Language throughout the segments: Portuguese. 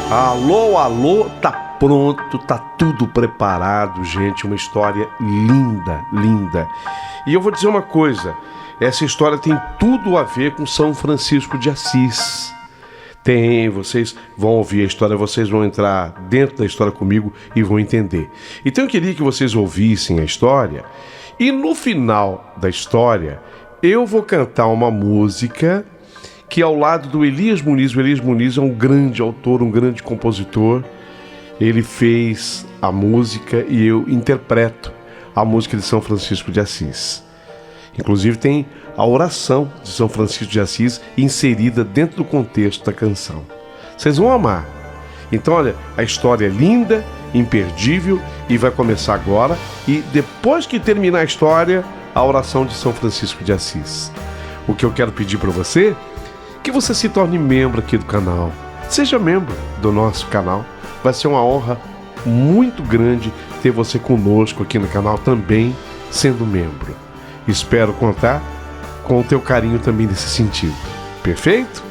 Alô, alô, tá pronto, tá tudo preparado, gente. Uma história linda, linda. E eu vou dizer uma coisa: essa história tem tudo a ver com São Francisco de Assis. Tem, vocês vão ouvir a história, vocês vão entrar dentro da história comigo e vão entender. Então eu queria que vocês ouvissem a história e no final da história eu vou cantar uma música que ao lado do Elias Muniz. O Elias Muniz é um grande autor, um grande compositor. Ele fez a música e eu interpreto a música de São Francisco de Assis. Inclusive tem a oração de São Francisco de Assis inserida dentro do contexto da canção. Vocês vão amar. Então, olha, a história é linda, imperdível e vai começar agora. E depois que terminar a história, a oração de São Francisco de Assis. O que eu quero pedir para você é que você se torne membro aqui do canal. Seja membro do nosso canal. Vai ser uma honra muito grande ter você conosco aqui no canal também, sendo membro. Espero contar com o teu carinho também nesse sentido. Perfeito?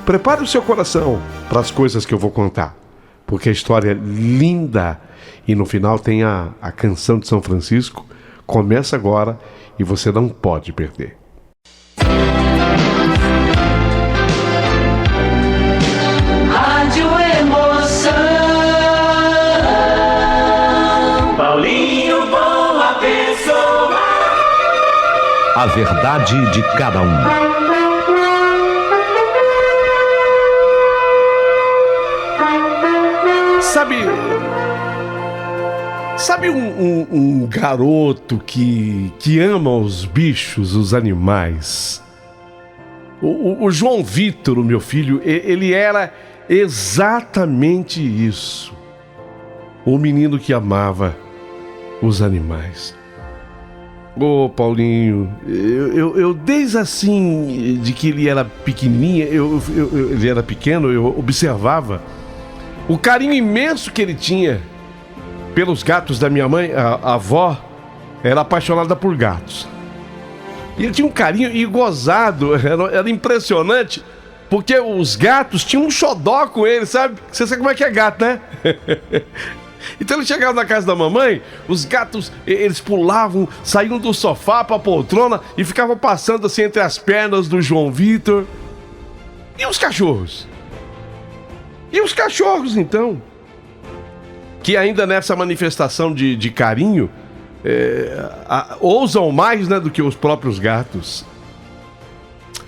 Prepare o seu coração para as coisas que eu vou contar, porque a história é linda e no final tem a canção de São Francisco. Começa agora e você não pode perder. Rádio Emoção, Paulinho Boa Pessoa. A verdade de cada um. Sabe um garoto que ama os bichos, os animais? O João Vitor, o meu filho, ele era exatamente isso. O menino que amava os animais. Ô, Paulinho, eu desde assim, de que ele era pequenininho, ele era pequeno, eu observava o carinho imenso que ele tinha pelos gatos da minha mãe. A avó era apaixonada por gatos. E ele tinha um carinho e gozado, era impressionante, porque os gatos tinham um xodó com ele, sabe? Você sabe como é que é gato, né? Então ele chegava na casa da mamãe, os gatos, eles pulavam, saíam do sofá pra poltrona e ficavam passando assim entre as pernas do João Vitor. E os cachorros? E os cachorros, então? Que ainda nessa manifestação de carinho, ousam mais, né, do que os próprios gatos.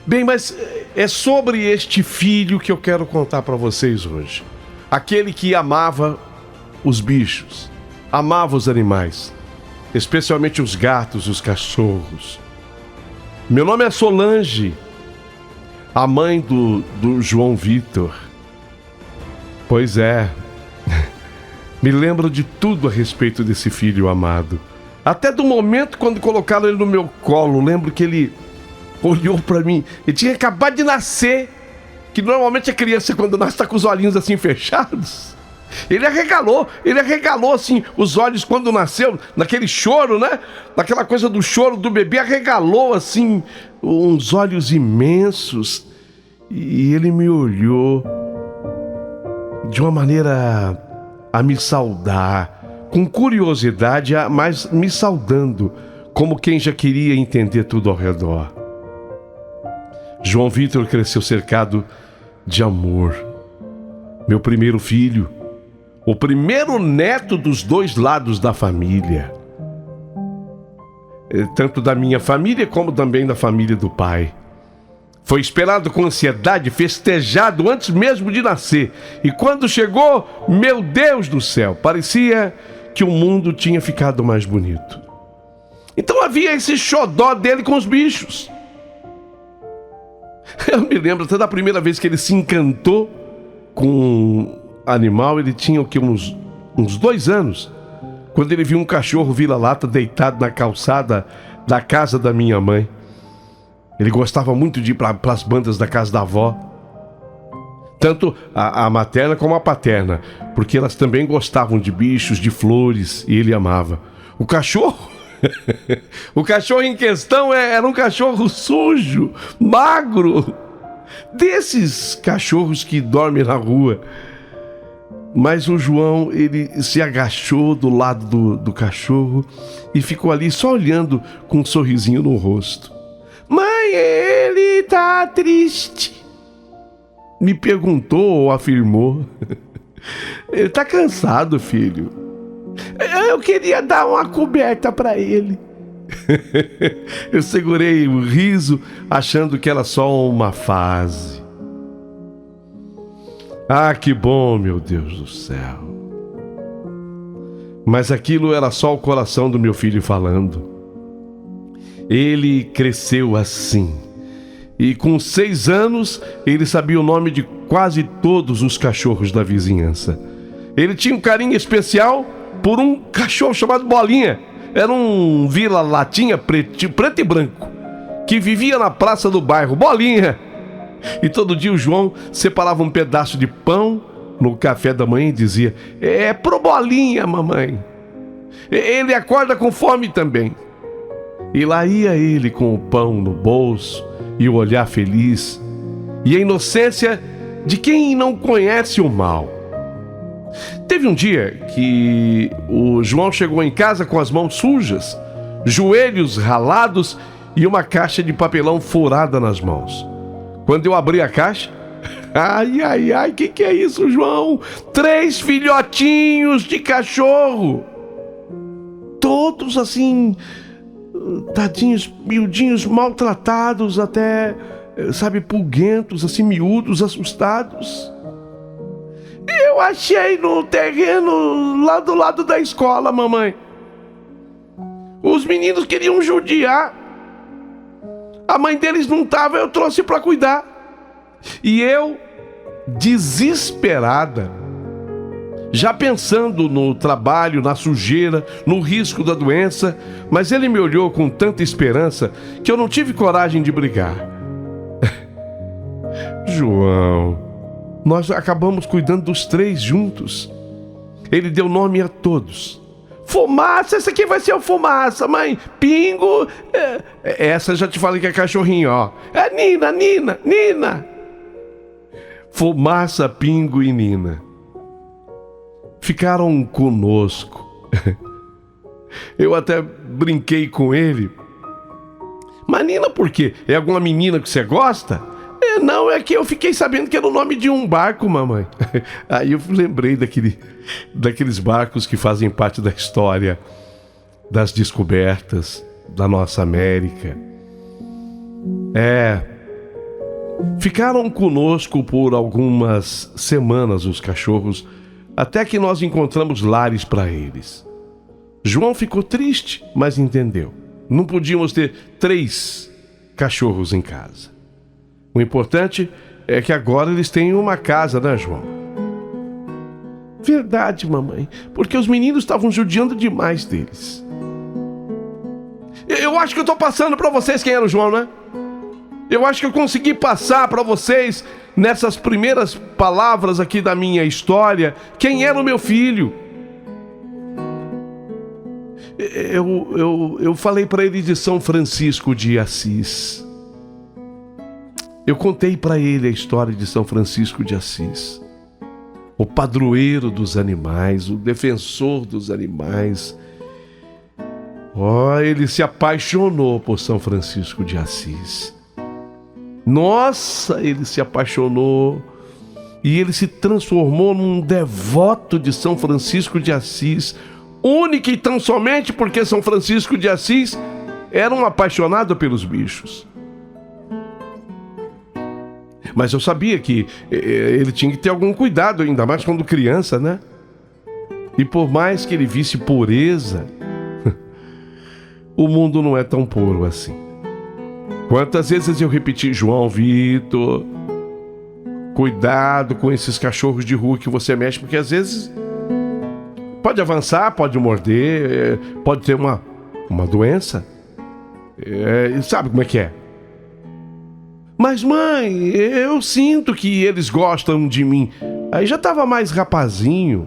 Bem, mas é sobre este filho que eu quero contar pra vocês hoje. Aquele que amava os bichos, amava os animais, especialmente os gatos e os cachorros. Meu nome é Solange, a mãe do João Vitor. Pois é, me lembro de tudo a respeito desse filho amado. Até do momento quando colocaram ele no meu colo, lembro que ele olhou pra mim, ele tinha acabado de nascer, que normalmente a criança quando nasce tá com os olhinhos assim fechados. Ele arregalou assim os olhos quando nasceu, naquele choro, né? Naquela coisa do choro do bebê, arregalou assim uns olhos imensos. E ele me olhou de uma maneira a me saudar, com curiosidade, mas me saudando, como quem já queria entender tudo ao redor. João Vitor cresceu cercado de amor. Meu primeiro filho, o primeiro neto dos dois lados da família. Tanto da minha família como também da família do pai. Foi esperado com ansiedade, festejado antes mesmo de nascer. E quando chegou, meu Deus do céu, parecia que o mundo tinha ficado mais bonito. Então havia esse xodó dele com os bichos. Eu me lembro até da primeira vez que ele se encantou com um animal. Ele tinha o quê? Uns 2 anos. Quando ele viu um cachorro vira-lata deitado na calçada da casa da minha mãe. Ele gostava muito de ir para as bandas da casa da avó. Tanto a materna como a paterna. Porque elas também gostavam de bichos, de flores. E ele amava. O cachorro... o cachorro em questão era um cachorro sujo, magro. Desses cachorros que dormem na rua. Mas o João, ele se agachou do lado do cachorro e ficou ali só olhando com um sorrisinho no rosto. Mãe, ele tá triste. Me perguntou ou afirmou. Ele tá cansado, filho. Eu queria dar uma coberta pra ele. Eu segurei o riso, achando que era só uma fase. Ah, que bom, meu Deus do céu. Mas aquilo era só o coração do meu filho falando. Ele cresceu assim. E com 6 anos, ele sabia o nome de quase todos os cachorros da vizinhança. Ele tinha um carinho especial por um cachorro chamado Bolinha. Era um vira-latinha preto e branco, que vivia na praça do bairro. Bolinha! E todo dia o João separava um pedaço de pão no café da manhã e dizia: é pro Bolinha, mamãe. Ele acorda com fome também. E lá ia ele com o pão no bolso e o olhar feliz e a inocência de quem não conhece o mal. Teve um dia que o João chegou em casa com as mãos sujas, joelhos ralados e uma caixa de papelão furada nas mãos. Quando eu abri a caixa, ai, que é isso, João? 3 filhotinhos de cachorro. Todos assim, tadinhos, miudinhos, maltratados, até, sabe, pulguentos, assim, miúdos, assustados. Eu achei no terreno lá do lado da escola, mamãe. Os meninos queriam judiar. A mãe deles não estava, eu trouxe para cuidar. E eu, desesperada, já pensando no trabalho, na sujeira, no risco da doença, mas ele me olhou com tanta esperança que eu não tive coragem de brigar. João, nós acabamos cuidando dos 3 juntos. Ele deu nome a todos. Fumaça, esse aqui vai ser o Fumaça, mãe. Pingo, essa já te falei que é cachorrinho, ó. É Nina. Fumaça, Pingo e Nina ficaram conosco. Eu até brinquei com ele. Mas Nina por quê? É alguma menina que você gosta? Não, é que eu fiquei sabendo que era o nome de um barco, mamãe. Aí eu lembrei daqueles barcos que fazem parte da história das descobertas da nossa América. Ficaram conosco por algumas semanas os cachorros, até que nós encontramos lares para eles. João ficou triste, mas entendeu. Não podíamos ter 3 cachorros em casa. O importante é que agora eles têm uma casa, né, João? Verdade, mamãe, porque os meninos estavam judiando demais deles. Eu acho que eu tô passando para vocês quem era o João, né? Eu acho que eu consegui passar para vocês, nessas primeiras palavras aqui da minha história, quem era o meu filho. Eu falei para ele de São Francisco de Assis. Eu contei para ele a história de São Francisco de Assis, o padroeiro dos animais, o defensor dos animais. Ele se apaixonou por São Francisco de Assis. Nossa, ele se apaixonou e ele se transformou num devoto de São Francisco de Assis, única e tão somente porque São Francisco de Assis era um apaixonado pelos bichos. Mas eu sabia que ele tinha que ter algum cuidado, ainda mais quando criança, né? E por mais que ele visse pureza, o mundo não é tão puro assim. Quantas vezes eu repeti: João Vitor, cuidado com esses cachorros de rua que você mexe, porque às vezes pode avançar, pode morder, pode ter uma doença. Sabe como é que é? Mas mãe, eu sinto que eles gostam de mim. Aí já estava mais rapazinho,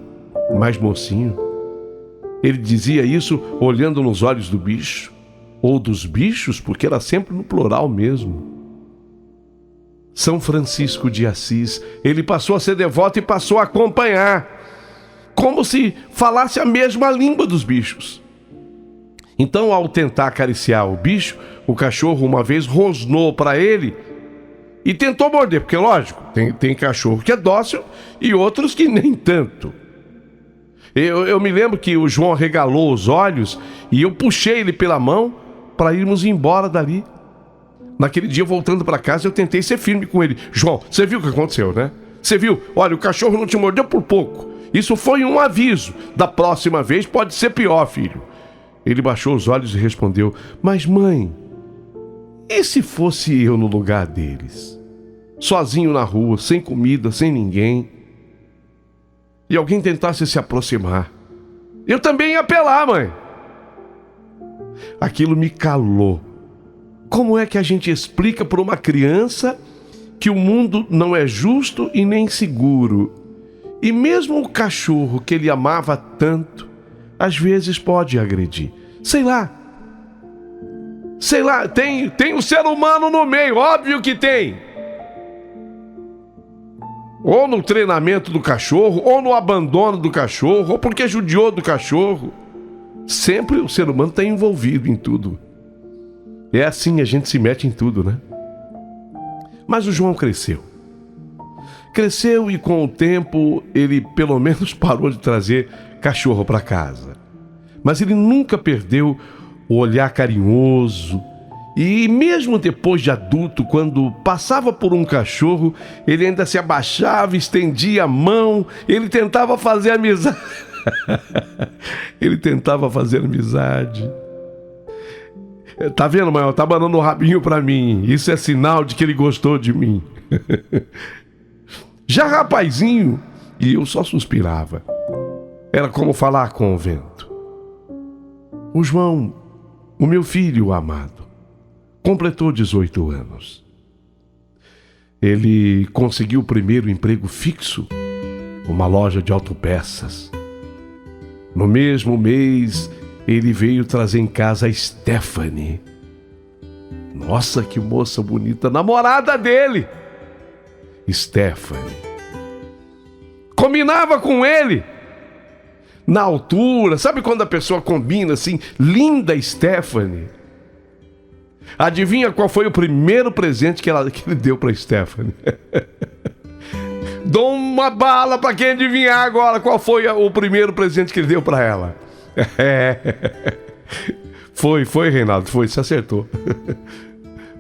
mais mocinho. Ele dizia isso olhando nos olhos do bicho, ou dos bichos, porque era sempre no plural mesmo. São Francisco de Assis, ele passou a ser devoto e passou a acompanhar. como se falasse a mesma língua dos bichos. Então, ao tentar acariciar o bicho, o cachorro uma vez rosnou para ele e tentou morder, porque lógico, tem cachorro que é dócil e outros que nem tanto. Eu me lembro que o João arregalou os olhos e eu puxei ele pela mão para irmos embora dali. Naquele dia, voltando para casa, eu tentei ser firme com ele. João, você viu o que aconteceu, né? Você viu? Olha, o cachorro não te mordeu por pouco. Isso foi um aviso. Da próxima vez pode ser pior, filho. Ele baixou os olhos e respondeu: mas mãe, e se fosse eu no lugar deles? Sozinho na rua, sem comida, sem ninguém, e alguém tentasse se aproximar, eu também ia apelar, mãe. Aquilo me calou. Como é que a gente explica para uma criança que o mundo não é justo e nem seguro? E mesmo o cachorro que ele amava tanto, às vezes pode agredir. Sei lá, tem um ser humano no meio, óbvio que tem. Ou no treinamento do cachorro, ou no abandono do cachorro, ou porque judiou do cachorro. Sempre o ser humano está envolvido em tudo. É assim, a gente se mete em tudo, né? Mas o João cresceu. Cresceu e com o tempo ele pelo menos parou de trazer cachorro para casa. Mas ele nunca perdeu o olhar carinhoso. E mesmo depois de adulto, quando passava por um cachorro, ele ainda se abaixava, estendia a mão, ele tentava fazer amizade. Ele tentava fazer amizade. Tá vendo, Mael? Tá abanando o rabinho pra mim. Isso é sinal de que ele gostou de mim. Já rapazinho, e eu só suspirava. Era como falar com o vento. O João, o meu filho amado, completou 18 anos. Ele conseguiu o primeiro emprego fixo, uma loja de autopeças. No mesmo mês, ele veio trazer em casa a Stephanie. Nossa, que moça bonita, namorada dele. Stephanie. Combinava com ele. Na altura, sabe quando a pessoa combina assim, linda Stephanie? Adivinha qual foi o primeiro presente que ele deu para Stephanie? Dou uma bala para quem adivinhar agora qual foi o primeiro presente que ele deu para ela. Foi, Reinaldo, você acertou.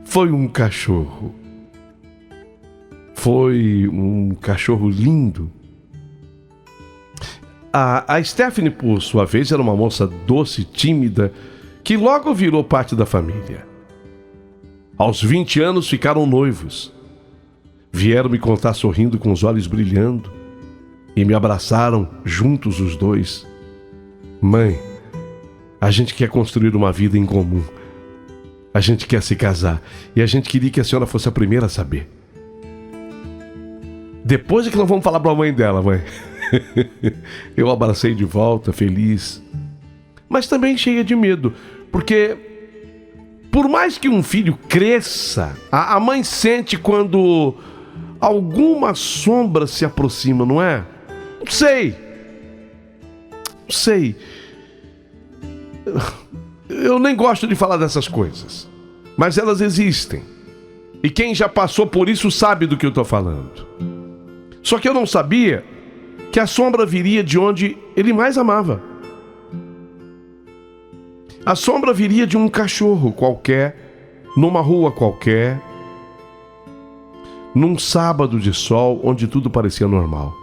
Foi um cachorro. Foi um cachorro lindo. A Stephanie, por sua vez, era uma moça doce e tímida que logo virou parte da família. Aos 20 anos ficaram noivos. Vieram me contar sorrindo com os olhos brilhando e me abraçaram juntos os dois. Mãe, a gente quer construir uma vida em comum. A gente quer se casar e a gente queria que a senhora fosse a primeira a saber. Depois é que nós vamos falar para a mãe dela, mãe. Eu abracei de volta, feliz, mas também cheia de medo, porque por mais que um filho cresça, a mãe sente quando alguma sombra se aproxima, não é? Não sei. Eu nem gosto de falar dessas coisas, mas elas existem. E quem já passou por isso sabe do que eu estou falando. Só que eu não sabia que a sombra viria de onde ele mais amava. A sombra viria de um cachorro qualquer, numa rua qualquer, num sábado de sol onde tudo parecia normal.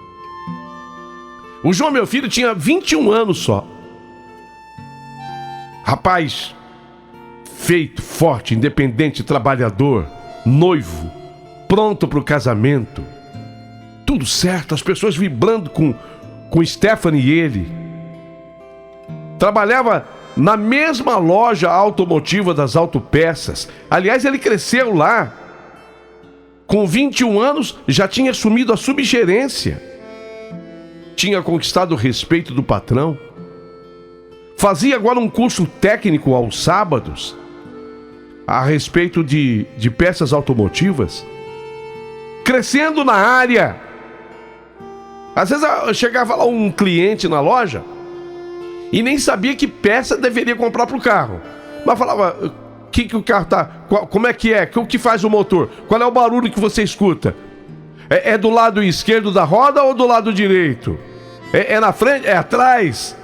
O João, meu filho, tinha 21 anos só. Rapaz feito, forte, independente, trabalhador, noivo, pronto para o casamento. Tudo certo, as pessoas vibrando com Stephanie e ele. Trabalhava na mesma loja automotiva das autopeças. Aliás, ele cresceu lá. Com 21 anos, já tinha assumido a subgerência. Tinha conquistado o respeito do patrão. Fazia agora um curso técnico aos sábados a respeito de peças automotivas. Crescendo na área. Às vezes chegava lá um cliente na loja e nem sabia que peça deveria comprar para o carro. Mas falava, que o carro tá, como é que é, o que faz o motor, qual é o barulho que você escuta? É do lado esquerdo da roda ou do lado direito? É na frente, é atrás?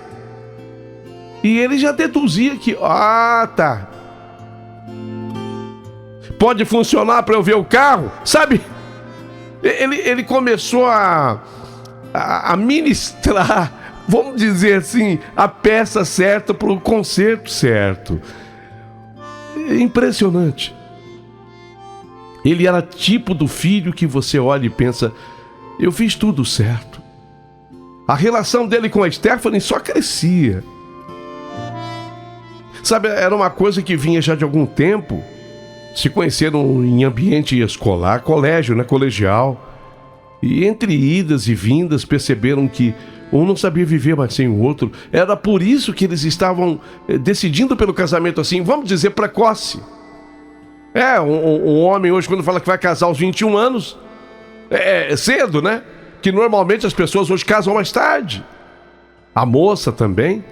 E ele já deduzia que, tá. Pode funcionar para eu ver o carro, sabe? Ele começou a ministrar, vamos dizer assim, a peça certa para o conserto certo. Impressionante. Ele era tipo do filho que você olha e pensa, eu fiz tudo certo. A relação dele com a Stephanie só crescia. Sabe, era uma coisa que vinha já de algum tempo. Se conheceram em ambiente escolar, colégio, né, colegial. E entre idas e vindas perceberam que um não sabia viver mais sem o outro. Era por isso que eles estavam decidindo pelo casamento assim, vamos dizer, precoce. Um homem hoje, quando fala que vai casar aos 21 anos, é cedo, né? Que normalmente as pessoas hoje casam mais tarde. A moça também.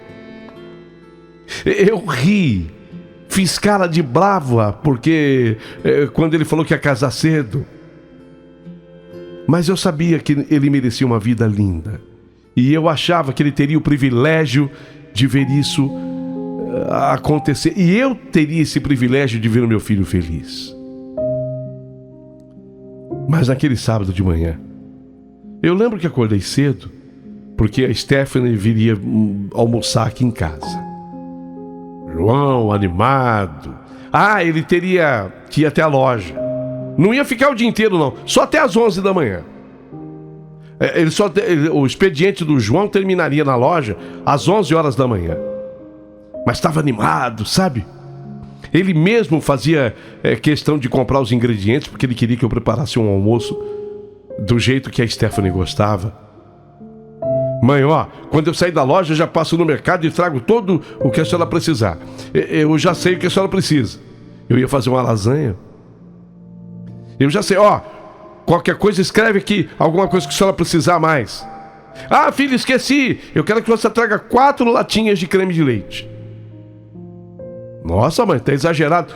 Eu ri, fiz cara de brava, porque quando ele falou que ia casar cedo. Mas eu sabia que ele merecia uma vida linda. E eu achava que ele teria o privilégio de ver isso acontecer. E eu teria esse privilégio de ver o meu filho feliz. Mas naquele sábado de manhã, eu lembro que acordei cedo, porque a Stephanie viria almoçar aqui em casa. João, animado. Ele teria que ir até a loja. Não ia ficar o dia inteiro, não. Só até às 11 da manhã. O expediente do João terminaria na loja às 11 horas da manhã. Mas estava animado, sabe? Ele mesmo fazia questão de comprar os ingredientes, porque ele queria que eu preparasse um almoço do jeito que a Stephanie gostava. Mãe, quando eu sair da loja, eu já passo no mercado e trago todo o que a senhora precisar. Eu já sei o que a senhora precisa. Eu ia fazer uma lasanha. Eu já sei, qualquer coisa escreve aqui, alguma coisa que a senhora precisar mais. Filho, esqueci. Eu quero que você traga 4 latinhas de creme de leite. Nossa, mãe, tá exagerado.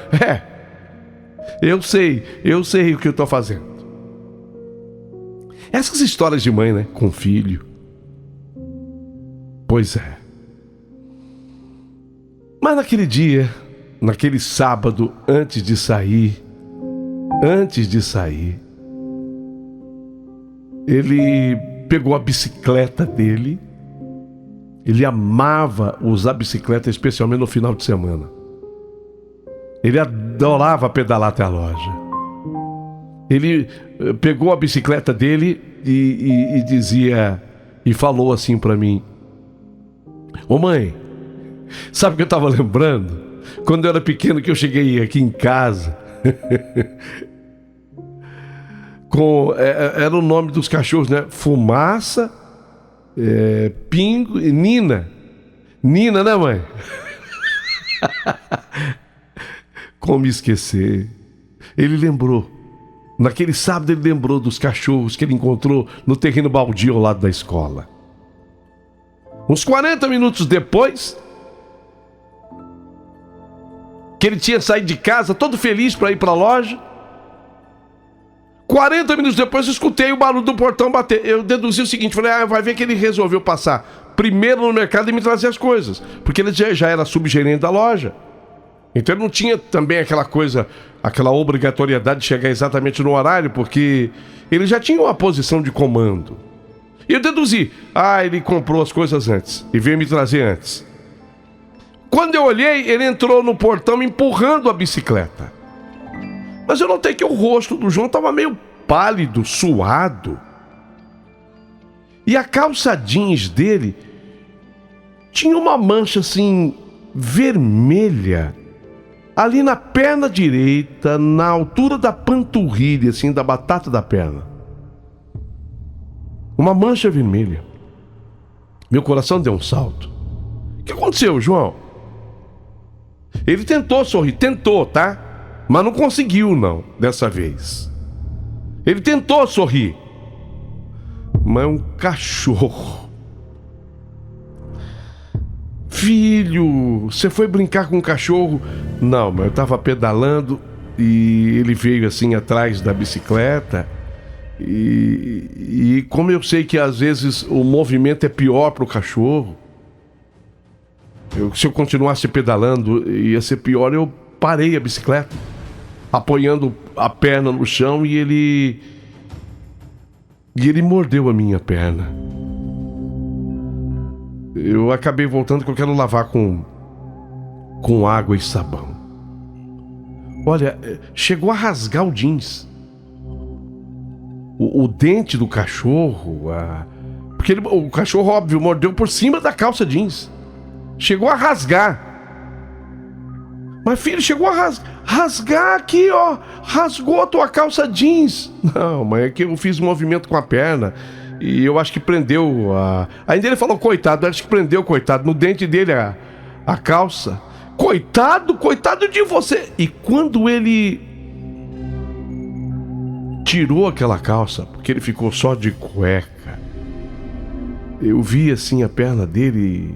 Eu sei o que eu tô fazendo. Essas histórias de mãe, né, com filho. Pois é. Mas naquele dia, naquele sábado, antes de sair, ele pegou a bicicleta dele. Ele amava usar bicicleta, especialmente no final de semana. Ele adorava pedalar até a loja. Ele pegou a bicicleta dele e dizia, e falou assim pra mim: ô mãe, sabe o que eu tava lembrando? Quando eu era pequeno, que eu cheguei aqui em casa era o nome dos cachorros, né? Fumaça, Pingo e Nina. Nina, né, mãe? Como esquecer? Ele lembrou. Naquele sábado ele lembrou dos cachorros que ele encontrou no terreno baldio ao lado da escola. Uns 40 minutos depois, que ele tinha saído de casa todo feliz para ir para a loja, 40 minutos depois eu escutei o barulho do portão bater. Eu deduzi o seguinte, falei, vai ver que ele resolveu passar primeiro no mercado e me trazer as coisas, porque ele já era subgerente da loja. Então ele não tinha também aquela obrigatoriedade de chegar exatamente no horário, porque ele já tinha uma posição de comando. E eu deduzi, ele comprou as coisas antes e veio me trazer antes. Quando eu olhei, ele entrou no portão empurrando a bicicleta. Mas eu notei que o rosto do João estava meio pálido, suado. E a calça jeans dele tinha uma mancha assim, vermelha, ali na perna direita, na altura da panturrilha, assim, da batata da perna. Uma mancha vermelha. Meu coração deu um salto. O que aconteceu, João? Ele tentou sorrir, tá? Mas não conseguiu, não, dessa vez. Ele tentou sorrir. mas um cachorro. Filho, você foi brincar com um cachorro? Não, mas eu tava pedalando e ele veio assim atrás da bicicleta. E como eu sei que às vezes o movimento é pior pro cachorro, se eu continuasse pedalando ia ser pior, eu parei a bicicleta, apoiando a perna no chão e ele mordeu a minha perna. Eu acabei voltando porque eu quero lavar com água e sabão. Olha, chegou a rasgar o jeans. O dente do cachorro, porque o cachorro, óbvio, mordeu por cima da calça jeans. Chegou a rasgar. Mas filho, chegou a rasgar aqui, ó. Rasgou a tua calça jeans. Não, mas é que eu fiz um movimento com a perna e eu acho que prendeu Ainda ele falou, coitado, acho que prendeu, coitado, no dente dele a calça. Coitado de você. E quando ele tirou aquela calça, porque ele ficou só de cueca, eu vi assim a perna dele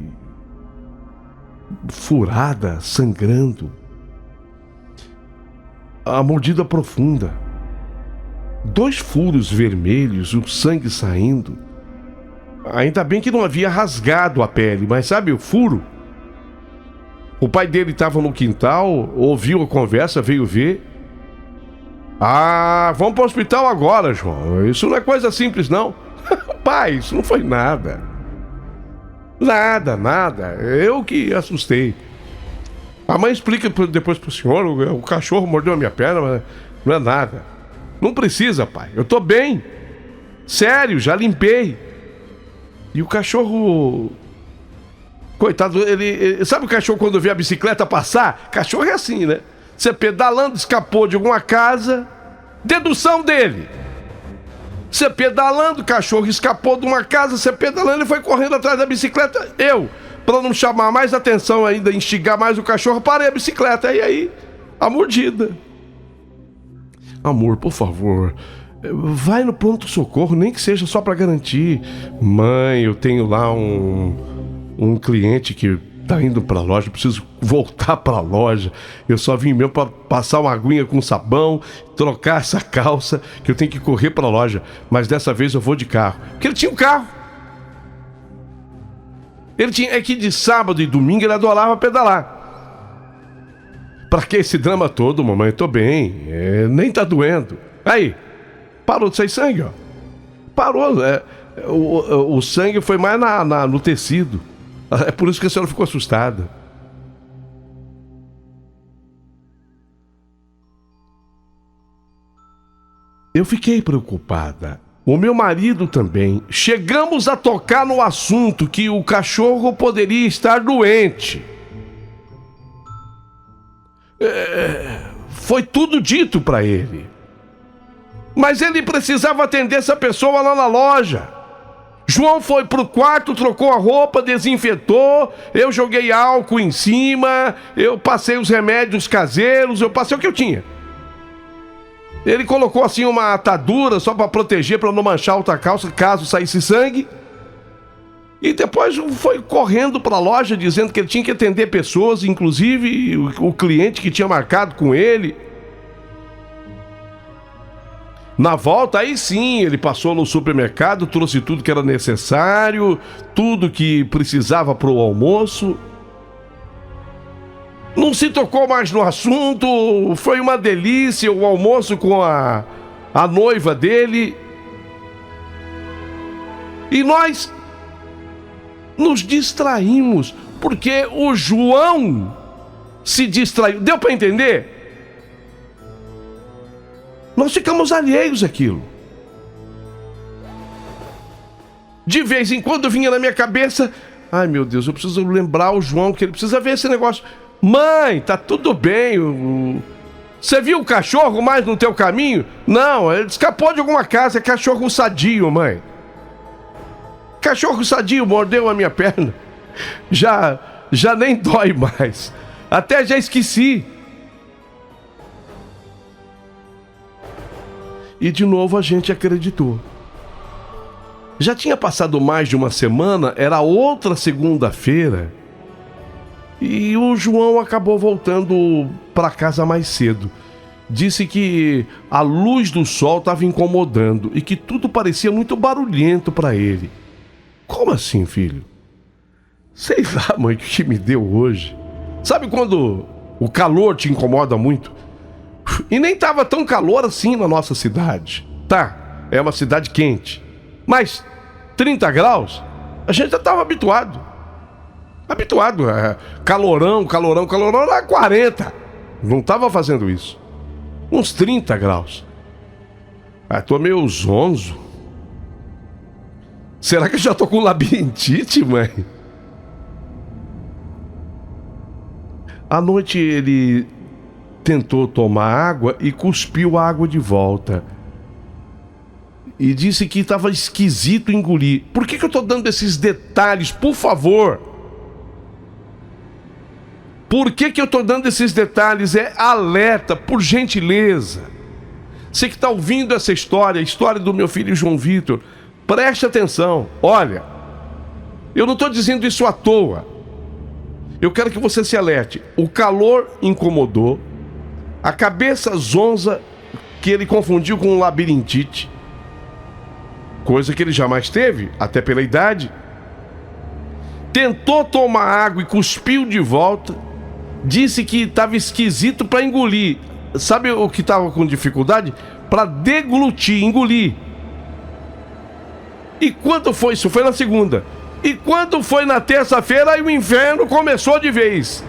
furada, sangrando, a mordida profunda, 2 furos vermelhos, o sangue saindo. Ainda bem que não havia rasgado a pele, mas sabe o furo? O pai dele estava no quintal, ouviu a conversa, veio ver. Vamos para o hospital agora, João. Isso não é coisa simples, não. Pai, isso não foi nada. Nada. Eu que assustei. A mãe explica depois pro senhor, o cachorro mordeu a minha perna, mas não é nada. Não precisa, pai. Eu tô bem. Sério, já limpei. E o cachorro... Coitado, ele... Sabe o cachorro quando vê a bicicleta passar? Cachorro é assim, né? Você pedalando, escapou de alguma casa, dedução dele. Você pedalando, o cachorro escapou de uma casa, você pedalando e foi correndo atrás da bicicleta. Para não chamar mais atenção ainda, instigar mais o cachorro, parei a bicicleta. E aí, a mordida. Amor, por favor, vai no pronto-socorro, nem que seja só para garantir. Mãe, eu tenho lá um cliente que tá indo pra loja, preciso voltar pra loja. Eu só vim mesmo pra passar uma aguinha com sabão, trocar essa calça, que eu tenho que correr pra loja. Mas dessa vez eu vou de carro. Porque ele tinha um carro. É que de sábado e domingo ele adorava pedalar. Pra que esse drama todo, mamãe? Eu tô bem, nem tá doendo. Aí, parou de sair sangue, ó. Parou, o sangue foi mais no tecido. É por isso que a senhora ficou assustada. Eu fiquei preocupada. O meu marido também. Chegamos a tocar no assunto que o cachorro poderia estar doente. Foi tudo dito para ele. Mas ele precisava atender essa pessoa lá na loja. João foi pro quarto, trocou a roupa, desinfetou, eu joguei álcool em cima, eu passei os remédios caseiros, eu passei o que eu tinha. Ele colocou assim uma atadura só para proteger, para não manchar a outra calça caso saísse sangue. E depois foi correndo para a loja dizendo que ele tinha que atender pessoas, inclusive o cliente que tinha marcado com ele. Na volta, aí sim, ele passou no supermercado, trouxe tudo que era necessário, tudo que precisava para o almoço. Não se tocou mais no assunto, foi uma delícia o almoço com a noiva dele. E nós nos distraímos, porque o João se distraiu. Deu para entender? Nós ficamos alheios àquilo. De vez em quando vinha na minha cabeça, ai meu Deus, eu preciso lembrar o João que ele precisa ver esse negócio. Mãe, tá tudo bem. Você viu o cachorro mais no teu caminho? Não, ele escapou de alguma casa, é cachorro sadio, mãe. Cachorro sadio mordeu a minha perna. Já nem dói mais. Até já esqueci. E de novo a gente acreditou. Já tinha passado mais de uma semana, era outra segunda-feira, e o João acabou voltando para casa mais cedo. Disse que a luz do sol estava incomodando e que tudo parecia muito barulhento para ele. Como assim, filho? Sei lá, mãe, o que me deu hoje. Sabe quando o calor te incomoda muito? E nem tava tão calor assim na nossa cidade. Tá, é uma cidade quente. Mas 30 graus, a gente já tava habituado. Calorão era 40. Não tava fazendo isso. Uns 30 graus. Tô meio zonzo. Será que eu já tô com labirintite, mãe? À noite ele tentou tomar água e cuspiu a água de volta. E disse que estava esquisito engolir. Por que eu tô dando esses detalhes, por favor? Por que eu tô dando esses detalhes? É alerta, por gentileza. Você que está ouvindo essa história, a história do meu filho João Vitor, preste atenção. Olha, eu não estou dizendo isso à toa. Eu quero que você se alerte. O calor incomodou, a cabeça zonza que ele confundiu com labirintite, coisa que ele jamais teve, até pela idade. Tentou tomar água e cuspiu de volta. Disse que estava esquisito para engolir. Sabe o que estava com dificuldade? Para deglutir, engolir. E quando foi? Isso foi na segunda. E quando foi na terça-feira, aí o inferno começou de vez.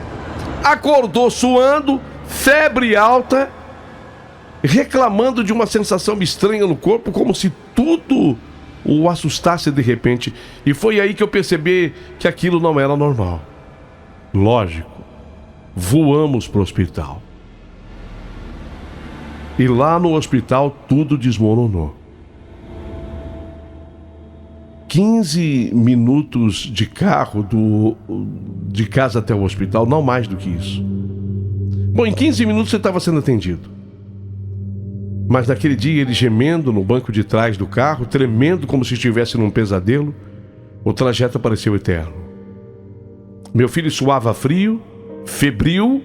Acordou suando, febre alta, reclamando de uma sensação estranha no corpo, como se tudo o assustasse de repente. E foi aí que eu percebi que aquilo não era normal. Lógico, voamos para o hospital. E lá no hospital tudo desmoronou. 15 minutos de carro de casa até o hospital, não mais do que isso. Bom, em 15 minutos você estava sendo atendido. Mas naquele dia, ele gemendo no banco de trás do carro, tremendo como se estivesse num pesadelo, o trajeto pareceu eterno. Meu filho suava frio, febril,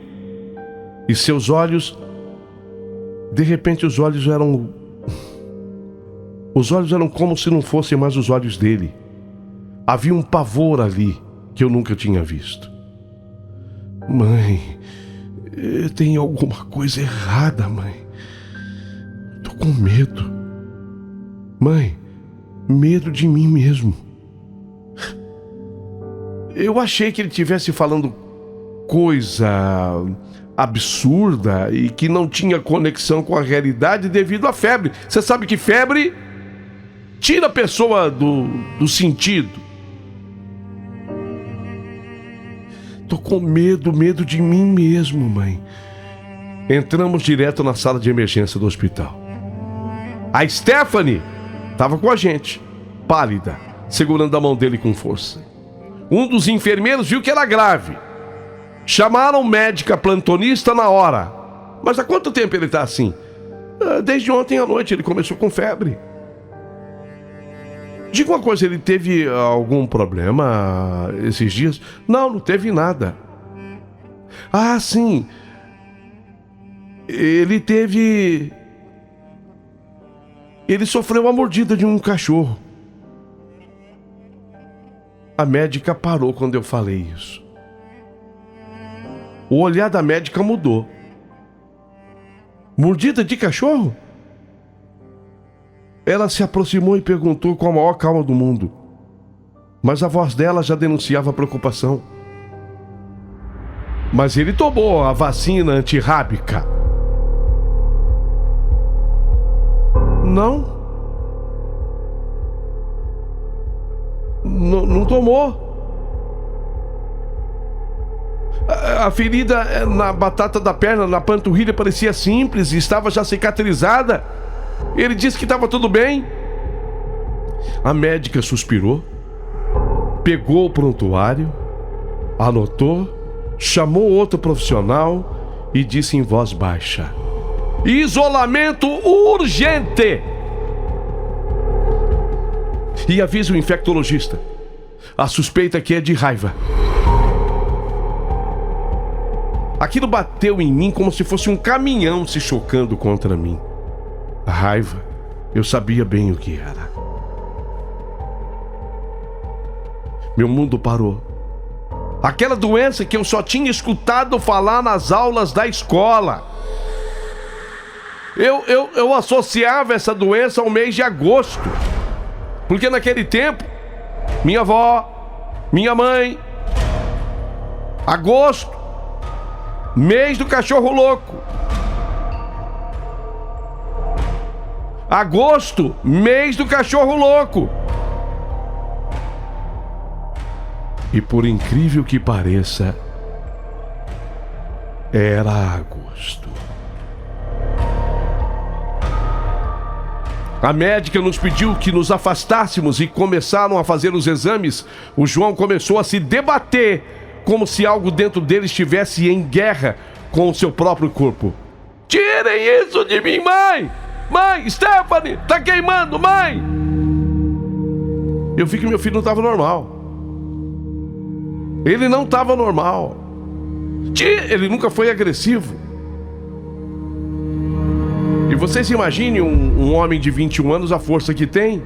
e seus olhos... De repente, os olhos eram como se não fossem mais os olhos dele. Havia um pavor ali que eu nunca tinha visto. Mãe, tem alguma coisa errada, mãe. Tô com medo. Mãe, medo de mim mesmo. Eu achei que ele estivesse falando coisa absurda e que não tinha conexão com a realidade devido à febre. Você sabe que febre tira a pessoa do sentido. Tô com medo de mim mesmo, mãe. Entramos direto na sala de emergência do hospital. A Stephanie estava com a gente, pálida, segurando a mão dele com força. Um dos enfermeiros viu que era grave. Chamaram médica plantonista na hora. Mas há quanto tempo ele está assim? Desde ontem à noite, ele começou com febre. Diga uma coisa, ele teve algum problema esses dias? Não teve nada. Ah, sim. Ele sofreu a mordida de um cachorro. A médica parou quando eu falei isso. O olhar da médica mudou. Mordida de cachorro? Ela se aproximou e perguntou com a maior calma do mundo. Mas a voz dela já denunciava preocupação. Mas ele tomou a vacina antirrábica? Não tomou. A ferida na batata da perna, na panturrilha, parecia simples e estava já cicatrizada. Ele disse que estava tudo bem. A médica suspirou, pegou o prontuário, anotou, chamou outro profissional e disse em voz baixa: isolamento urgente! e avise o infectologista. A suspeita aqui é de raiva. Aquilo bateu em mim como se fosse um caminhão se chocando contra mim. A raiva, eu sabia bem o que era. Meu mundo parou. Aquela doença que eu só tinha escutado falar nas aulas da escola. Eu associava essa doença ao mês de agosto. Porque naquele tempo, minha avó, minha mãe, agosto, mês do cachorro louco. Agosto, mês do cachorro louco. E por incrível que pareça, era agosto. A médica nos pediu que nos afastássemos e começaram a fazer os exames. O João começou a se debater, como se algo dentro dele estivesse em guerra com o seu próprio corpo. Tirem isso de mim, mãe! Mãe, Stephanie, tá queimando, mãe! Eu vi que meu filho não estava normal. Ele não estava normal. Ele nunca foi agressivo. E vocês imaginem um homem de 21 anos, a força que tem.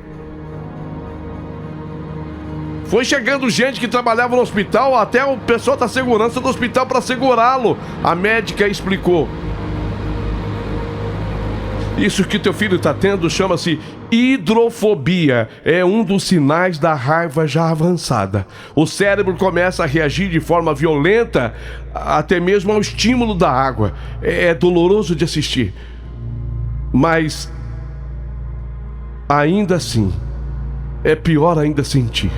Foi chegando gente que trabalhava no hospital, até o pessoal da segurança do hospital para segurá-lo. A médica explicou. Isso que teu filho está tendo chama-se hidrofobia. É um dos sinais da raiva já avançada. O cérebro começa a reagir de forma violenta, até mesmo ao estímulo da água. É doloroso de assistir. Mas, ainda assim, é pior ainda sentir.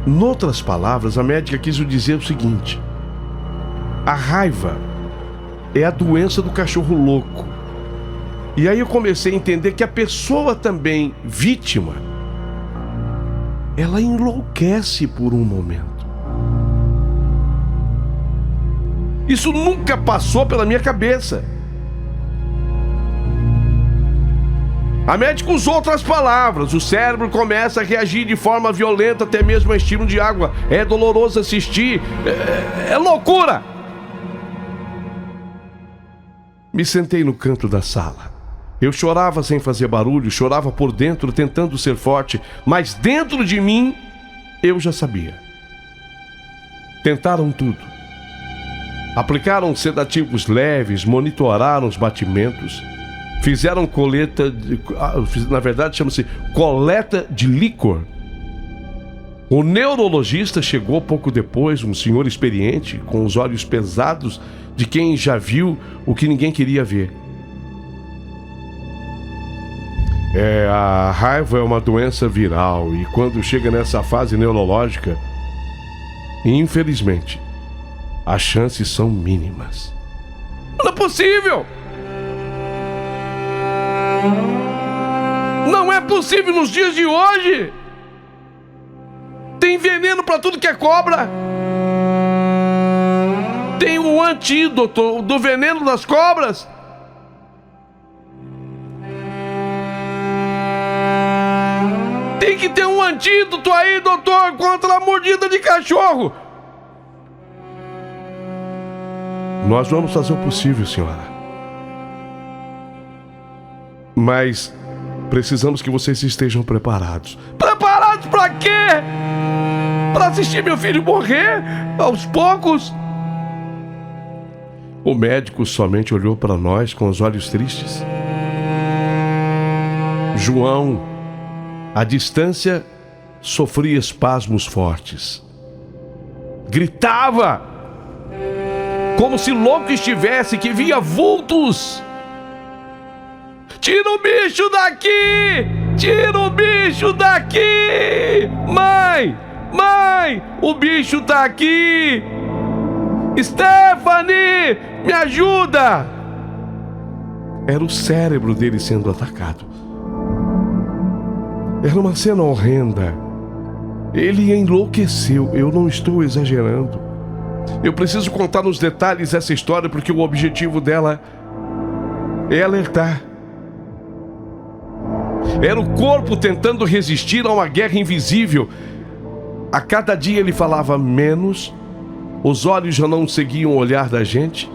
Noutras palavras, a médica quis dizer o seguinte: a raiva é a doença do cachorro louco. E aí eu comecei a entender que a pessoa também vítima, ela enlouquece por um momento. Isso nunca passou pela minha cabeça. A médica usou outras palavras. O cérebro começa a reagir de forma violenta, até mesmo a estímulo de água. É doloroso assistir. É loucura. Me sentei no canto da sala. Eu chorava sem fazer barulho, chorava por dentro, tentando ser forte, mas dentro de mim, eu já sabia. Tentaram tudo. Aplicaram sedativos leves, monitoraram os batimentos, fizeram coleta, na verdade chama-se coleta de líquor. O neurologista chegou pouco depois, um senhor experiente, com os olhos pesados de quem já viu o que ninguém queria ver. A raiva é uma doença viral e quando chega nessa fase neurológica, infelizmente, as chances são mínimas. Não é possível! Não é possível nos dias de hoje! Tem veneno para tudo que é cobra! Tem o antídoto do veneno das cobras! Tem que ter um antídoto aí, doutor, contra a mordida de cachorro! Nós vamos fazer o possível, senhora. Mas precisamos que vocês estejam preparados. Preparados para quê? Para assistir meu filho morrer aos poucos? O médico somente olhou para nós com os olhos tristes. João, à distância, sofria espasmos fortes. Gritava, como se louco estivesse, que via vultos. Tira o bicho daqui! Tira o bicho daqui! Mãe! Mãe! O bicho tá aqui! Stephanie! Me ajuda! Era o cérebro dele sendo atacado. Era uma cena horrenda. Ele enlouqueceu, eu não estou exagerando. Eu preciso contar nos detalhes essa história porque o objetivo dela é alertar. Era o corpo tentando resistir a uma guerra invisível. A cada dia ele falava menos, os olhos já não seguiam o olhar da gente.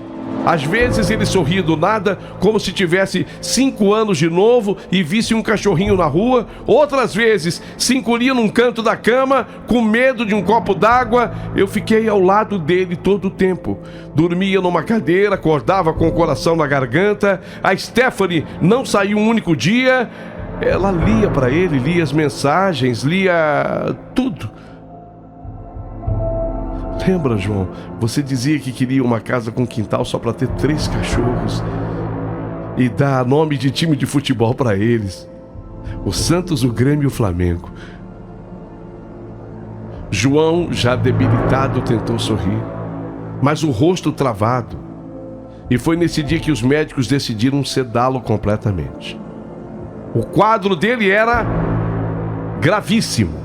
Às vezes ele sorria do nada, como se tivesse 5 anos de novo e visse um cachorrinho na rua. Outras vezes se encolhia num canto da cama, com medo de um copo d'água. Eu fiquei ao lado dele todo o tempo. Dormia numa cadeira, acordava com o coração na garganta. A Stephanie não saiu um único dia. Ela lia para ele, lia as mensagens, lia tudo. Lembra, João? Você dizia que queria uma casa com quintal só para ter 3 cachorros e dar nome de time de futebol para eles: o Santos, o Grêmio e o Flamengo. João, já debilitado, tentou sorrir, mas o rosto travado. E foi nesse dia que os médicos decidiram sedá-lo completamente. O quadro dele era gravíssimo.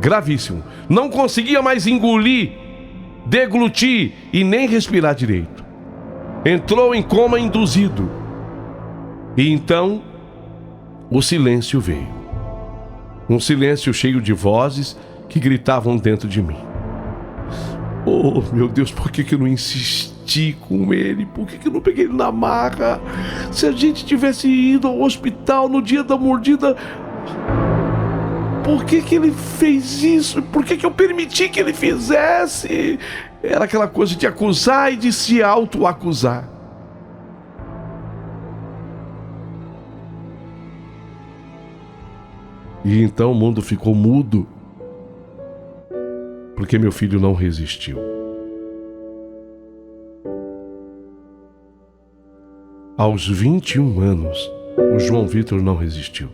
Gravíssimo. Não conseguia mais engolir, deglutir e nem respirar direito. Entrou em coma induzido. E então o silêncio veio. Um silêncio cheio de vozes que gritavam dentro de mim. Oh, meu Deus, por que eu não insisti com ele? Por que eu não peguei ele na marra? Se a gente tivesse ido ao hospital no dia da mordida, por que ele fez isso? Por que eu permiti que ele fizesse? Era aquela coisa de acusar e de se auto-acusar. E então o mundo ficou mudo, porque meu filho não resistiu. Aos 21 anos, o João Vitor não resistiu.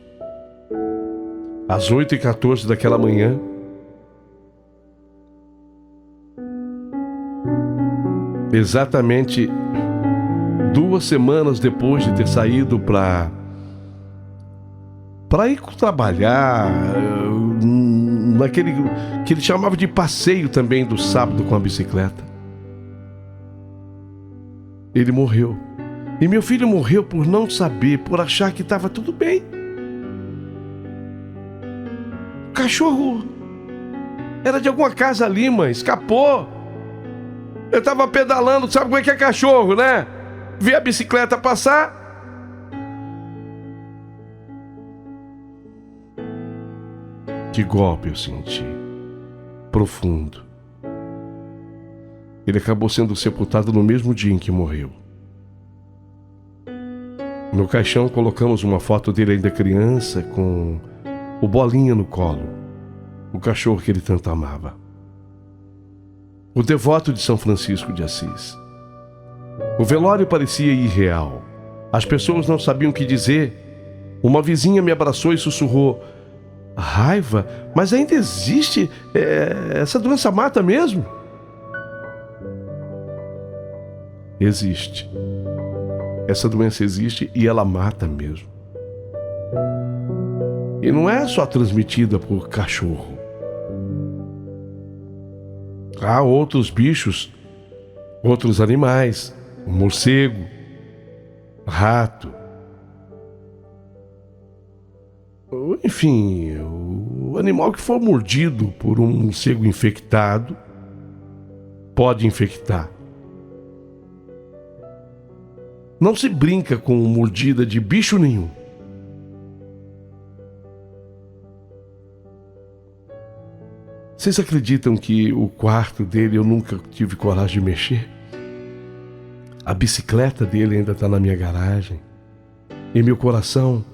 Às 8h14 daquela manhã, exatamente 2 semanas depois de ter saído para ir trabalhar, naquele que ele chamava de passeio também do sábado com a bicicleta, ele morreu. E meu filho morreu por não saber, por achar que estava tudo bem. O cachorro era de alguma casa ali, mãe, escapou. Eu estava pedalando, sabe como é que é cachorro, né? Vi a bicicleta passar. Que golpe eu senti, profundo. Ele acabou sendo sepultado no mesmo dia em que morreu. No caixão colocamos uma foto dele ainda criança, com o Bolinha no colo, o cachorro que ele tanto amava. O devoto de São Francisco de Assis. O velório parecia irreal. As pessoas não sabiam o que dizer. Uma vizinha me abraçou e sussurrou: raiva? Mas ainda existe? Essa doença mata mesmo? Existe. Essa doença existe e ela mata mesmo. E não é só transmitida por cachorro. Há outros bichos, outros animais, morcego, rato. Enfim, o animal que for mordido por um morcego infectado pode infectar. Não se brinca com mordida de bicho nenhum. Vocês acreditam que o quarto dele eu nunca tive coragem de mexer? A bicicleta dele ainda está na minha garagem. E meu coração,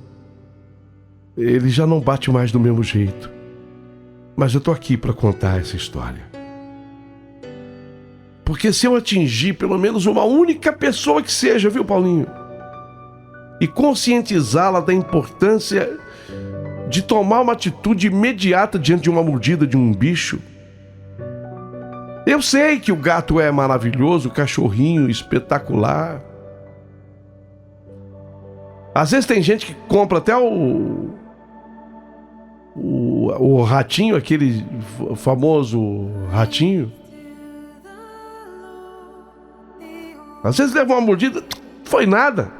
ele já não bate mais do mesmo jeito. Mas eu estou aqui para contar essa história. Porque se eu atingir pelo menos uma única pessoa que seja, viu, Paulinho? E conscientizá-la da importância de tomar uma atitude imediata diante de uma mordida de um bicho. Eu sei que o gato é maravilhoso, o cachorrinho espetacular. Às vezes tem gente que compra até o ratinho, aquele famoso ratinho. Às vezes leva uma mordida, foi nada.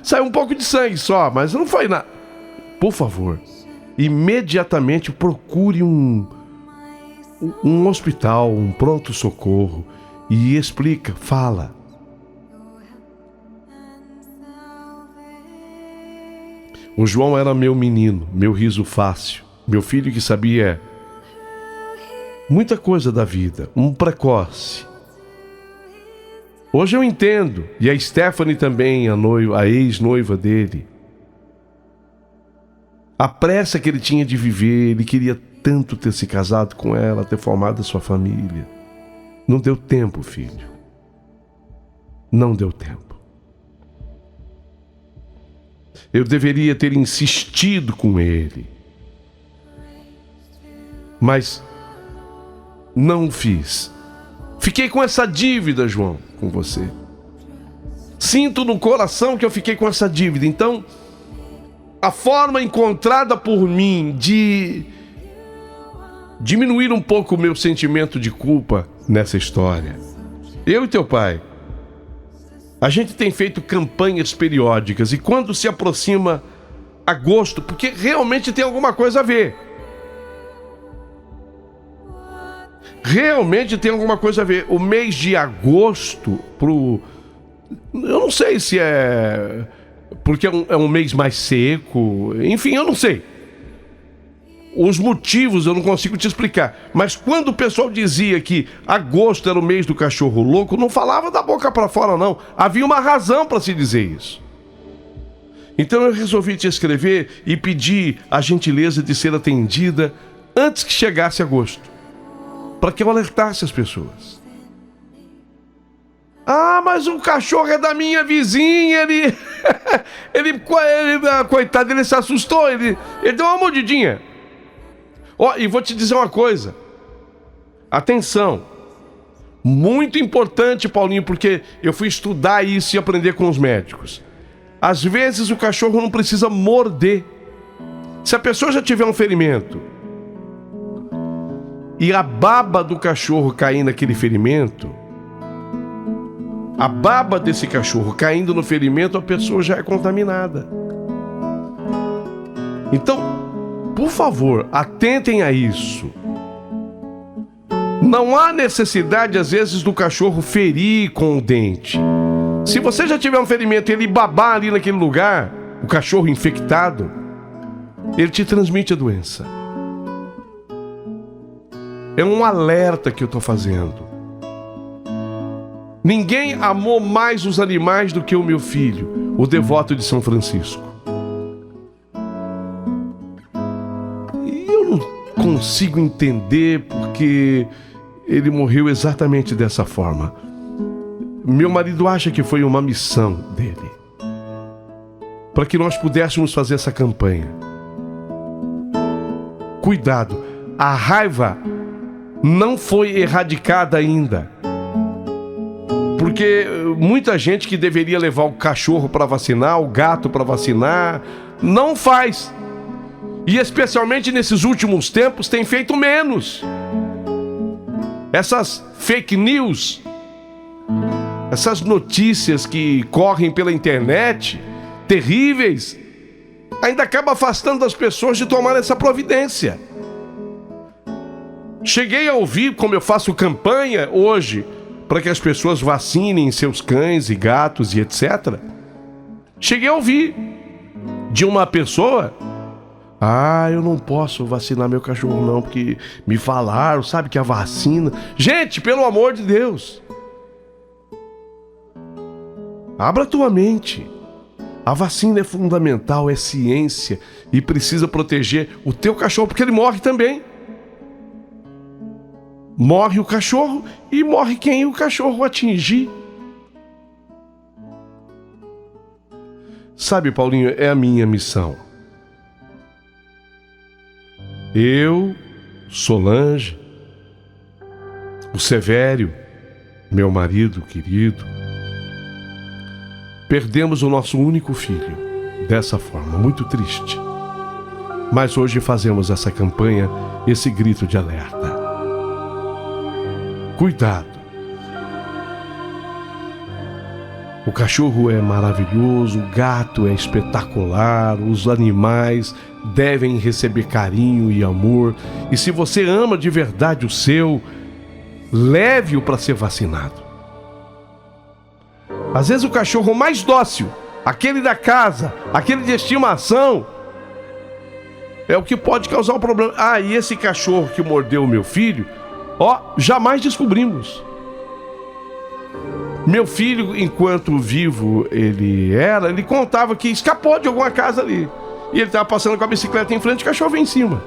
saiu um pouco de sangue só, mas não foi nada. Por favor, imediatamente procure um hospital, um pronto-socorro e explica, fala. O João era meu menino, meu riso fácil, meu filho que sabia muita coisa da vida, um precoce. Hoje eu entendo, e a Stephanie também, a ex-noiva dele. A pressa que ele tinha de viver, ele queria tanto ter se casado com ela, ter formado a sua família. Não deu tempo, filho. Não deu tempo. Eu deveria ter insistido com ele. Mas não fiz. Fiquei com essa dívida, João, com você. Sinto no coração que eu fiquei com essa dívida. Então, a forma encontrada por mim de diminuir um pouco o meu sentimento de culpa nessa história. Eu e teu pai, a gente tem feito campanhas periódicas e quando se aproxima agosto, porque realmente tem alguma coisa a ver. Realmente tem alguma coisa a ver. O mês de agosto eu não sei se é porque é um mês mais seco, enfim, eu não sei. Os motivos eu não consigo te explicar. Mas quando o pessoal dizia que agosto era o mês do cachorro louco, não falava da boca para fora, não. Havia uma razão para se dizer isso. Então eu resolvi te escrever e pedir a gentileza de ser atendida antes que chegasse agosto, para que eu alertasse as pessoas. Ah, mas o cachorro é da minha vizinha, ele coitado, ele se assustou, ele deu uma mordidinha. Ó, e vou te dizer uma coisa. Atenção. Muito importante, Paulinho, porque eu fui estudar isso e aprender com os médicos. Às vezes o cachorro não precisa morder. Se a pessoa já tiver um ferimento e a baba do cachorro cair naquele ferimento, a baba desse cachorro caindo no ferimento, a pessoa já é contaminada. Então, por favor, atentem a isso. Não há necessidade, às vezes, do cachorro ferir com o dente. Se você já tiver um ferimento e ele babar ali naquele lugar, o cachorro infectado, ele te transmite a doença. É um alerta que eu estou fazendo. Ninguém amou mais os animais do que o meu filho, o devoto de São Francisco. E eu não consigo entender porque ele morreu exatamente dessa forma. Meu marido acha que foi uma missão dele, para que nós pudéssemos fazer essa campanha. Cuidado, a raiva não foi erradicada ainda. Porque muita gente que deveria levar o cachorro para vacinar, o gato para vacinar, não faz. E especialmente nesses últimos tempos tem feito menos. Essas fake news, essas notícias que correm pela internet, terríveis, ainda acaba afastando as pessoas de tomar essa providência. Cheguei a ouvir, como eu faço campanha hoje, para que as pessoas vacinem seus cães e gatos e etc. Cheguei a ouvir de uma pessoa: ah, eu não posso vacinar meu cachorro não, porque me falaram, sabe, que a vacina... Gente, pelo amor de Deus, abra a tua mente. A vacina é fundamental, é ciência e precisa proteger o teu cachorro, porque ele morre também. Morre o cachorro e morre quem o cachorro atingir. Sabe, Paulinho, é a minha missão. Eu, Solange, o Sevério, meu marido querido, perdemos o nosso único filho dessa forma, muito triste. Mas hoje fazemos essa campanha, esse grito de alerta. Cuidado. O cachorro é maravilhoso, o gato é espetacular, os animais devem receber carinho e amor. E se você ama de verdade o seu, leve-o para ser vacinado. Às vezes o cachorro mais dócil, aquele da casa, aquele de estimação, é o que pode causar um problema. Ah, e esse cachorro que mordeu o meu filho, jamais descobrimos. Meu filho, enquanto vivo ele contava que escapou de alguma casa ali. E ele estava passando com a bicicleta em frente e o cachorro veio em cima.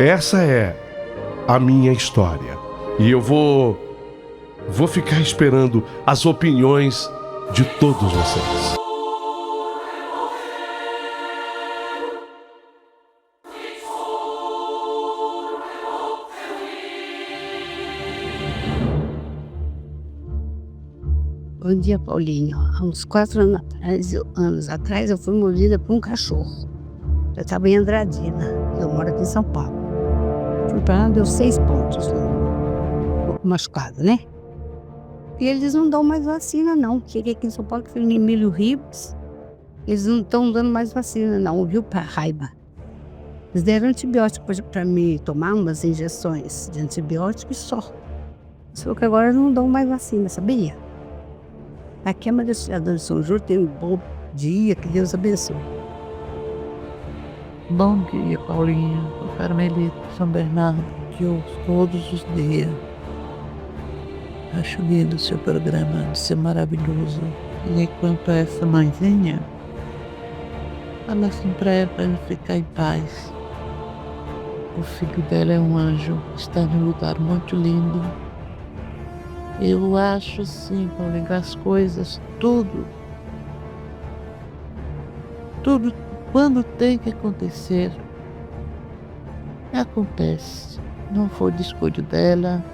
Essa é a minha história. E eu vou ficar esperando as opiniões de todos vocês. Bom dia, Paulinho. Há uns 4 anos atrás, eu fui mordida por um cachorro. Eu estava em Andradina, eu moro aqui em São Paulo. Fui para lá, deu 6 pontos no machucado, né? E eles não dão mais vacina, não. Cheguei aqui em São Paulo, que foi em Emílio Ribas. Eles não estão dando mais vacina, não, viu, para raiva. Eles deram antibiótico para me tomar umas injeções de antibiótico e só. Só que agora não dão mais vacina, sabia? Aqui é uma desfiadora de São João, tem um bom dia, que Deus abençoe. Bom dia, Paulinho. Sou Carmelita São Bernardo, que ouço todos os dias. Acho lindo o seu programa, de ser maravilhoso. E quanto a essa mãezinha, fala assim pra ela ficar em paz. O filho dela é um anjo, está num lugar muito lindo. Eu acho sim, Paulinho, as coisas, tudo, quando tem que acontecer, acontece. Não foi descuido dela,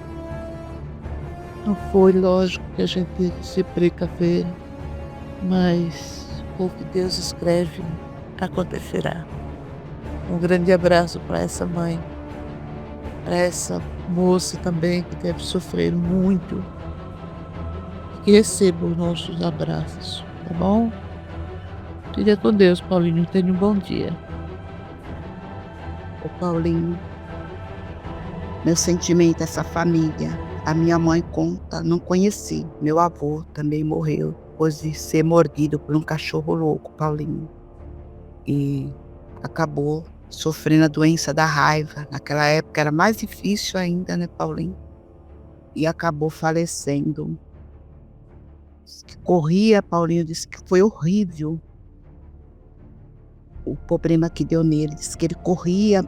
não foi, lógico que a gente tem que se precaver, mas o que Deus escreve acontecerá. Um grande abraço para essa mãe, para essa moça também que deve sofrer muito. Que receba os nossos abraços, tá bom? Fica com Deus, Paulinho. Tenha um bom dia. Ô Paulinho, meu sentimento é essa família. A minha mãe conta, não conheci. Meu avô também morreu depois de ser mordido por um cachorro louco, Paulinho. E acabou sofrendo a doença da raiva. Naquela época era mais difícil ainda, né, Paulinho? E acabou falecendo. Que corria, Paulinho disse que foi horrível o problema que deu nele. Disse que ele corria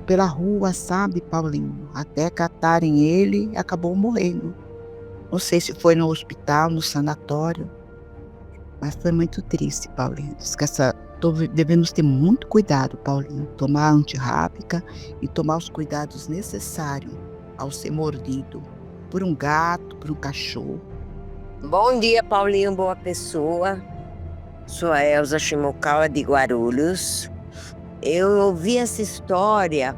pela rua, sabe, Paulinho? Até catarem ele e acabou morrendo. Não sei se foi no hospital, no sanatório, mas foi muito triste, Paulinho. Diz que devemos ter muito cuidado, Paulinho. Tomar antirrábica e tomar os cuidados necessários ao ser mordido por um gato, por um cachorro. Bom dia, Paulinho, boa pessoa. Sou a Elza Shimokawa de Guarulhos. Eu ouvi essa história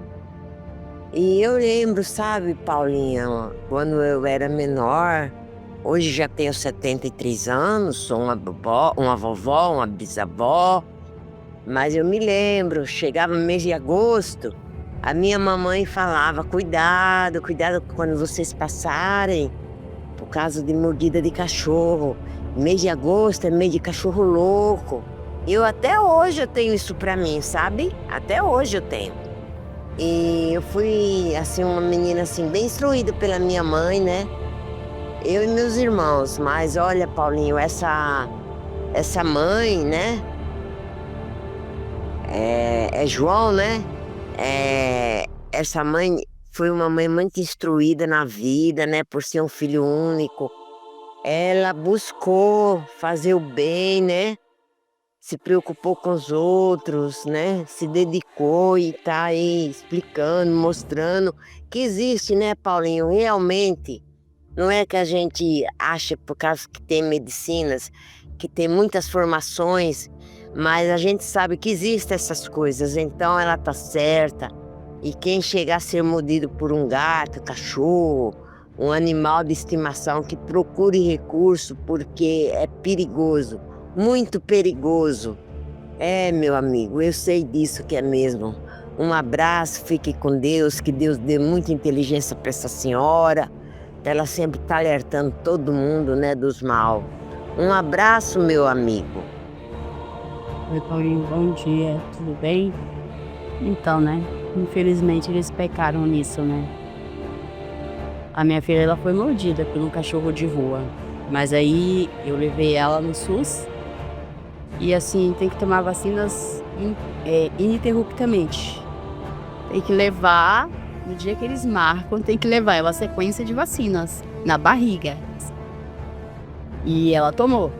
e eu lembro, sabe, Paulinho, quando eu era menor, hoje já tenho 73 anos, sou uma vovó, uma bisavó, mas eu me lembro, chegava no mês de agosto, a minha mamãe falava, cuidado quando vocês passarem, por causa de mordida de cachorro. Mês de agosto é mês de cachorro louco. Até hoje eu tenho isso pra mim, sabe? Até hoje eu tenho. E eu fui, assim, uma menina, assim, bem instruída pela minha mãe, né? Eu e meus irmãos. Mas olha, Paulinho, essa mãe, né? É João, né? Essa mãe foi uma mãe muito instruída na vida, né? Por ser um filho único. Ela buscou fazer o bem, né? Se preocupou com os outros, né? Se dedicou e tá aí explicando, mostrando que existe, né, Paulinho? Realmente, não é que a gente acha por causa que tem medicinas, que tem muitas formações, mas a gente sabe que existem essas coisas. Então ela tá certa, E quem chega a ser mordido por um gato, cachorro, um animal de estimação, que procure recurso, porque é perigoso, muito perigoso. É, meu amigo, eu sei disso que é mesmo. Um abraço, fique com Deus, que Deus dê muita inteligência para essa senhora. Ela sempre está alertando todo mundo, né, dos mal. Um abraço, meu amigo. Oi, Paulinho, bom dia, tudo bem? Então, né, infelizmente eles pecaram nisso, né? A minha filha, ela foi mordida por um cachorro de rua, mas aí eu levei ela no SUS e, assim, tem que tomar vacinas ininterruptamente. Tem que levar, no dia que eles marcam, tem que levar ela a sequência de vacinas na barriga. E ela tomou,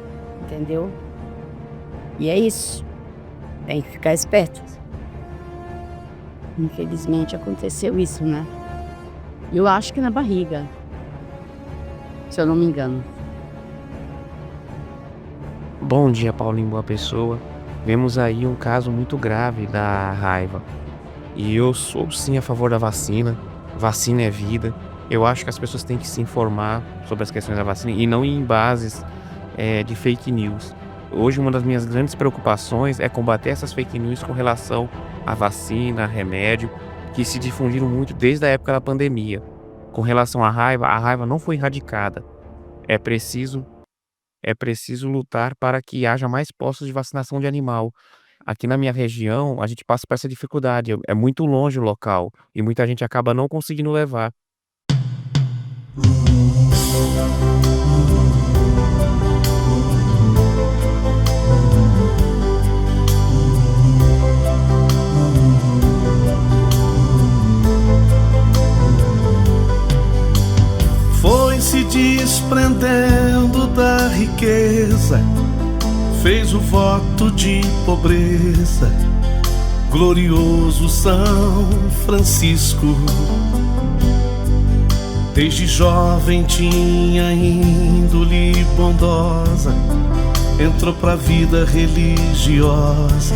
entendeu? E é isso. Tem que ficar esperto. Infelizmente aconteceu isso, né? Eu acho que na barriga, se eu não me engano. Bom dia, Paulinho, boa pessoa. Vemos aí um caso muito grave da raiva. E eu sou sim a favor da vacina. Vacina é vida. Eu acho que as pessoas têm que se informar sobre as questões da vacina e não ir em bases de fake news. Hoje uma das minhas grandes preocupações é combater essas fake news com relação à vacina, a remédio, que se difundiram muito desde a época da pandemia. Com relação à raiva, a raiva não foi erradicada. É preciso lutar para que haja mais postos de vacinação de animal. Aqui na minha região, a gente passa por essa dificuldade. É muito longe o local e muita gente acaba não conseguindo levar. Foi se desprendendo da riqueza, fez o voto de pobreza. Glorioso São Francisco, desde jovem tinha índole bondosa, entrou pra vida religiosa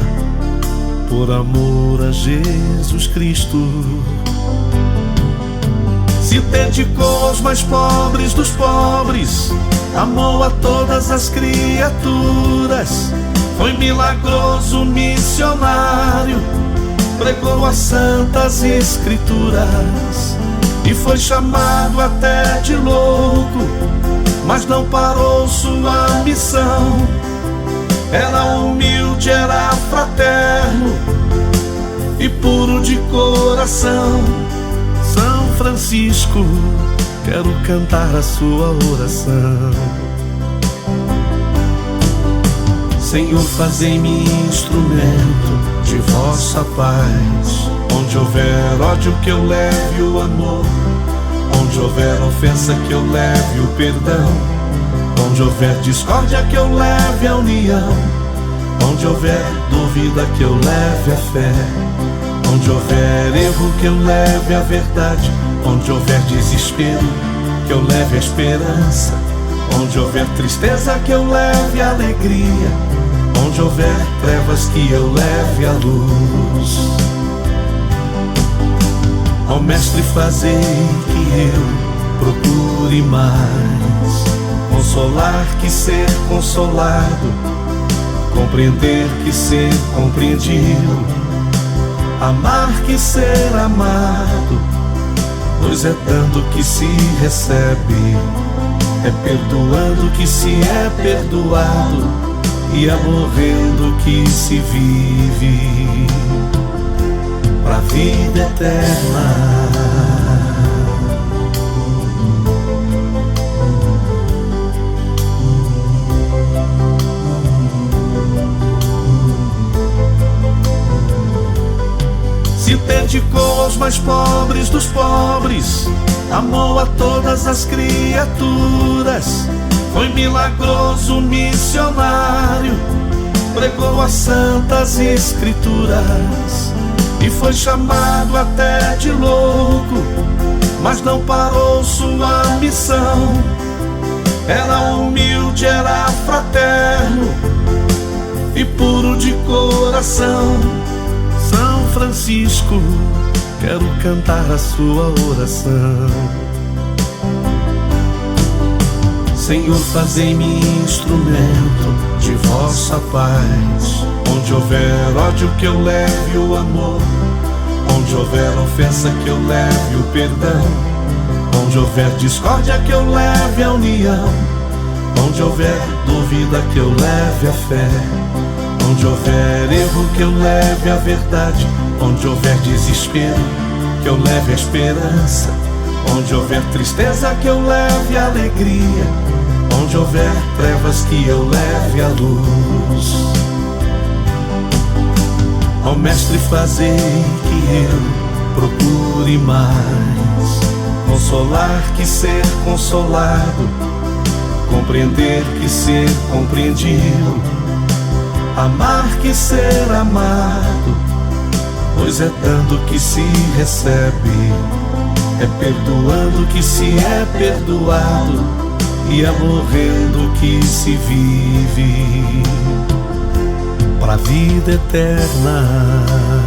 por amor a Jesus Cristo. Se dedicou aos mais pobres dos pobres, amou a todas as criaturas. Foi milagroso missionário, pregou as santas escrituras e foi chamado até de louco, mas não parou sua missão. Era humilde, era fraterno e puro de coração. São Francisco, quero cantar a sua oração. Senhor, fazei-me instrumento de vossa paz. Onde houver ódio, que eu leve o amor. Onde houver ofensa, que eu leve o perdão. Onde houver discórdia, que eu leve a união. Onde houver dúvida, que eu leve a fé. Onde houver erro, que eu leve a verdade. Onde houver desespero, que eu leve a esperança. Onde houver tristeza, que eu leve a alegria. Onde houver trevas, que eu leve a luz. Ó Mestre, fazei que eu procure mais consolar que ser consolado, compreender que ser compreendido, amar que ser amado, pois é dando que se recebe, é perdoando que se é perdoado, e é morrendo que se vive pra vida eterna. Se dedicou aos mais pobres dos pobres, amou a todas as criaturas. Foi milagroso missionário, pregou as santas escrituras e foi chamado até de louco, mas não parou sua missão. Era humilde, era fraterno e puro de coração. São Francisco, quero cantar a sua oração. Senhor, fazei-me instrumento de vossa paz. Onde houver ódio, que eu leve o amor. Onde houver ofensa, que eu leve o perdão. Onde houver discórdia, que eu leve a união. Onde houver dúvida, que eu leve a fé. Onde houver erro, que eu leve a verdade. Onde houver desespero, que eu leve a esperança. Onde houver tristeza, que eu leve a alegria. Onde houver trevas, que eu leve a luz. Ó Mestre, fazei que eu procure mais consolar que ser consolado, compreender que ser compreendido, amar que ser amado, pois é dando que se recebe, é perdoando que se é perdoado, e é morrendo que se vive pra vida eterna.